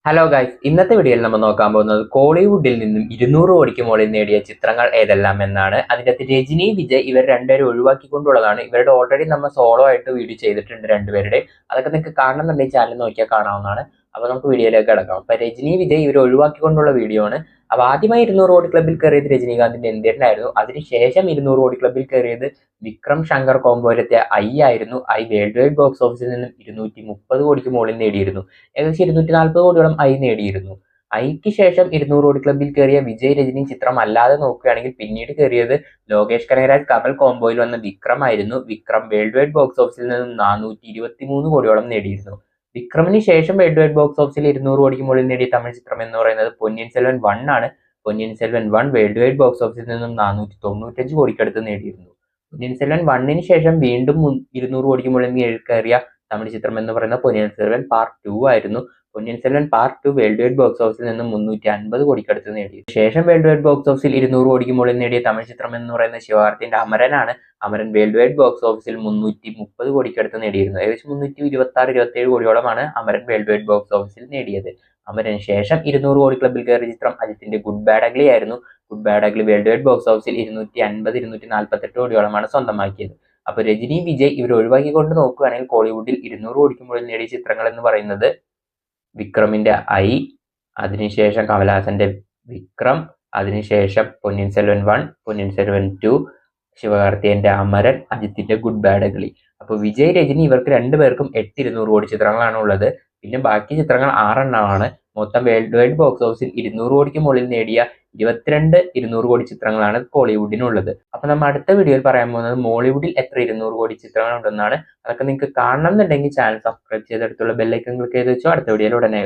Hello guys, ഇന്നത്തെ വീഡിയോയിൽ നമ്മൾ നോക്കാൻ പോകുന്നത് കോളിവുഡിൽ നിന്നും 200 കോടിക്ക് മുകളിൽ നേടിയ ചിത്രങ്ങൾ ഏതെല്ലാം എന്നാണ്. അതിൻ്റെ അകത്ത് രജനി, വിജയ് ഇവർ രണ്ടുപേരും ഒഴിവാക്കിക്കൊണ്ടുള്ളതാണ്. ഇവരുടെ ഓൾറെഡി നമ്മൾ സോളോ ആയിട്ട് വീഡിയോ ചെയ്തിട്ടുണ്ട് രണ്ടുപേരുടെ. അതൊക്കെ നിങ്ങൾക്ക് കാണണമെന്നുണ്ടെങ്കിൽ ചാനൽ നോക്കിയാൽ കാണാവുന്നതാണ്. അപ്പോൾ നമുക്ക് വീഡിയോയിലേക്ക് കിടക്കാം. അപ്പോൾ രജനി, വിജയ് ഇവർ ഒഴിവാക്കിക്കൊണ്ടുള്ള വീഡിയോ ആണ്. അപ്പോൾ ആദ്യമായി 200 കോടി ക്ലബ്ബിൽ കയറിയത് രജനീകാന്തിന്റെ എന്തേനായിരുന്നു. അതിനുശേഷം 200 കോടി ക്ലബ്ബിൽ കയറിയത് വിക്രം ശങ്കർ കോംബോയിലെത്തിയ ഐ ആയിരുന്നു. ഐ വേൾഡ് വൈഡ് ബോക്സ് ഓഫീസിൽ നിന്നും 230 കോടിക്ക് മുകളിൽ നേടിയിരുന്നു. ഏകദേശം 240 കോടിയോളം ഐ നേടിയിരുന്നു. ഐക്ക് ശേഷം 200 കോടി ക്ലബ്ബിൽ കയറിയ വിജയ് രജനി ചിത്രം അല്ലാതെ നോക്കുകയാണെങ്കിൽ പിന്നീട് കയറിയത് ലോകേഷ് കനകരാജ് കമൽ കോംബോയിൽ വന്ന വിക്രം ആയിരുന്നു. വിക്രം വേൾഡ് വൈഡ് ബോക്സ് ഓഫീസിൽ നിന്നും 423 കോടിയോളം നേടിയിരുന്നു. വിക്രമിന് ശേഷം വേൾഡ് വൈഡ് ബോക്സ് ഓഫീസിൽ 200 കോടിക്ക് മുകളിൽ നേടിയ തമിഴ് ചിത്രം എന്ന് പറയുന്നത് പൊന്നിയിൻ സെൽവൻ 1 ആണ്. Ponniyin Selvan 1 world wide box ഓഫീസിൽ നിന്നും 495 കോടിക്കടുത്ത് നേടിയിരുന്നു. പൊന്നിയിൻ സെൽവൻ 1ന് ശേഷം വീണ്ടും 200 കോടിക്ക് മുകളിൽ കയറിയ തമിഴ് ചിത്രം എന്ന് പറയുന്നത് പൊന്നിയിൻ സെൽവൻ പാർട്ട് 2 ആയിരുന്നു. Ponniyin Selvan part 2 world wide box ഓഫീസിൽ നിന്നും 350 കോടിക്കടുത്ത് നേടി. ശേഷം വേൾഡ് വൈഡ് ബോക്സ് ഓഫീസിൽ 200 കോടിക്ക് മുകളിൽ നേടിയ തമിഴ് ചിത്രം എന്ന് പറയുന്നത് ശിവകാർത്തികേയന്റെ അമരനാണ്. അമരൻ വേൾഡ് വൈഡ് ബോക്സ് ഓഫീസിൽ 330 കോടിക്കടുത്ത് നേടിയിരുന്നു. ഏകദേശം 326-27 കോടിയോളമാണ് അമരൻ വേൾഡ് വൈഡ് ബോക്സ് ഓഫീസിൽ നേടിയത്. അമരന് ശേഷം 200 കോടി ക്ലബ്ബിൽ കയറിയ ചിത്രം അജിത്തിന്റെ ഗുഡ് ബാഡ് അഗ്ലി ആയിരുന്നു. Good bad ugly world wide box ഓഫീസിൽ 250-248 കോടിയോളമാണ് സ്വന്തമാക്കിയത്. അപ്പൊ രജനി, വിജയ് ഇവർ ഒഴിവാക്കിക്കൊണ്ട് നോക്കുകയാണെങ്കിൽ കോളിവുഡിൽ 200 കോടിക്ക് മുകളിൽ നേടിയ ചിത്രങ്ങൾ എന്ന് പറയുന്നത് വിക്രമിന്റെ ഐ, അതിനുശേഷം കമലഹാസന്റെ വിക്രം, അതിനുശേഷം പൊന്നിയിൻ സെൽവൻ 1, പൊന്നിയിൻ സെൽവൻ 2, ശിവകാർത്തികേയന്റെ അമരൻ, അജിത്തിന്റെ ഗുഡ് ബാഡ് അഗ്ലി. അപ്പോൾ വിജയ് രജനി ഇവർക്ക് രണ്ടുപേർക്കും 8 200 കോടി ചിത്രങ്ങളാണ് ഉള്ളത്. പിന്നെ ബാക്കി ചിത്രങ്ങൾ 6 എണ്ണമാണ്. മൊത്തം വേൾഡ് വൈഡ് ബോക്സ് ഓഫീസിൽ 200 കോടിക്ക് മുകളിൽ നേടിയ 22 200 കോടി ചിത്രങ്ങളാണ് കോളിവുഡിനുള്ളത്. അപ്പൊ നമ്മൾ അടുത്ത വീഡിയോയിൽ പറയാൻ പോകുന്നത് മോളിവുഡിൽ എത്ര 200 കോടി ചിത്രങ്ങൾ ഉണ്ടെന്നാണ്. അതൊക്കെ നിങ്ങൾക്ക് കാണണം എന്നുണ്ടെങ്കിൽ ചാനൽ സബ്സ്ക്രൈബ് ചെയ്തെടുത്തുള്ള ബെല്ലൈക്കൺ ക്ലിക്ക് ചെയ്ത് വെച്ചോ. അടുത്ത വീഡിയോയിൽ ഉടനെ